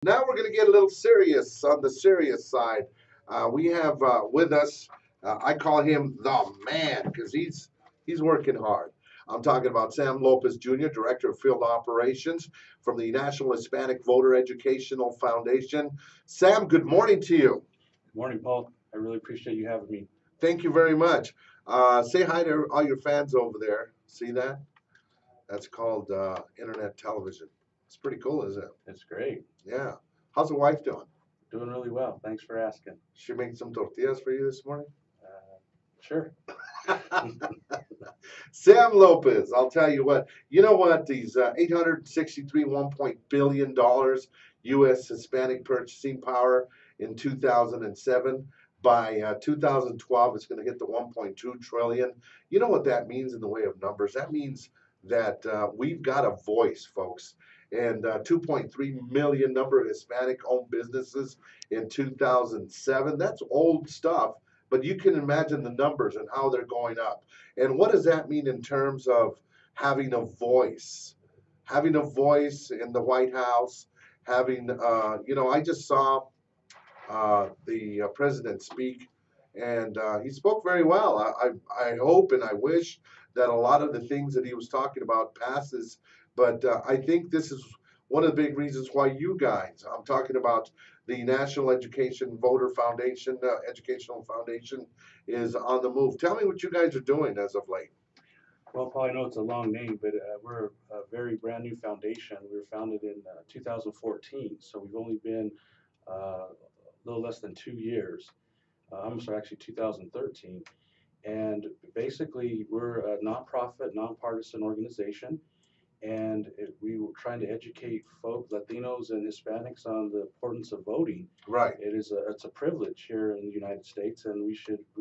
Now we're going to get a little serious on the serious side. We have with us, I call him the man because he's working hard. I'm talking about Sam Lopez Jr., Director of Field Operations from the National Hispanic Voter Educational Foundation. Sam, good morning to you. Good morning, Paul. I really appreciate you having me. Thank you very much. Say hi to all your fans over there. See that? That's called internet television. It's pretty cool, isn't it? It's great. Yeah. How's the wife doing? Doing really well. Thanks for asking. She made some tortillas for you this morning? Sure. Sam Lopez, I'll tell you what. You know what? These 863 $1 billion U.S. Hispanic purchasing power in 2007. By 2012, it's going to hit the 1.2 trillion. You know what that means in the way of numbers? That means that we've got a voice, folks. And 2.3 million number of Hispanic-owned businesses in 2007. That's old stuff, but you can imagine the numbers and how they're going up. And what does that mean in terms of having a voice? Having a voice in the White House, having, I just saw the president speak, and he spoke very well. I hope and I wish that a lot of the things that he was talking about passes, but I think this is one of the big reasons why you guys, I'm talking about the National Education Voter Foundation, Educational Foundation, is on the move. Tell me what you guys are doing as of late. Well, Paul, I know it's a long name, but we're a very brand new foundation. We were founded in 2014, so we've only been a little less than 2 years. I'm sorry, actually 2013. And basically, we're a nonprofit, nonpartisan organization, and we were trying to educate folk, Latinos and Hispanics, on the importance of voting. Right. It's a privilege here in the United States, and we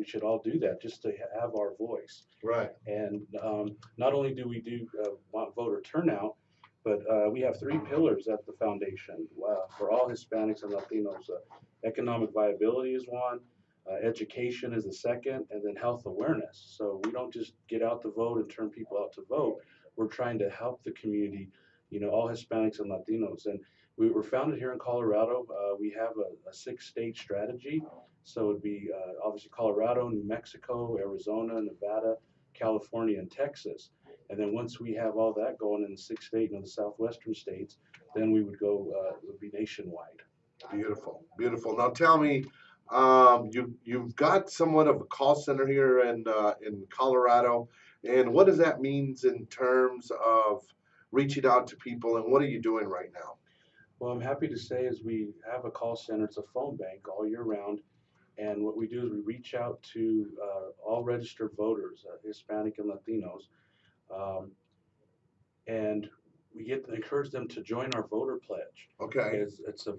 should all do that just to have our voice. Right. And not only do we want voter turnout, but we have three pillars at the foundation for all Hispanics and Latinos. Economic viability is one, education is the second, and then health awareness. So we don't just get out to vote and turn people out to vote. We're trying to help the community, all Hispanics and Latinos. And we were founded here in Colorado. We have a six-state strategy. So it'd be obviously Colorado, New Mexico, Arizona, Nevada, California, and Texas. And then once we have all that going in the six state and the southwestern states, then we would go, it would be nationwide. Beautiful, beautiful. Now tell me, you've got somewhat of a call center here in Colorado, and what does that means in terms of reaching out to people, and what are you doing right now? Well, I'm happy to say is we have a call center. It's a phone bank all year round. And what we do is we reach out to all registered voters, Hispanic and Latinos, um, and we encourage them to join our voter pledge. Okay. It's a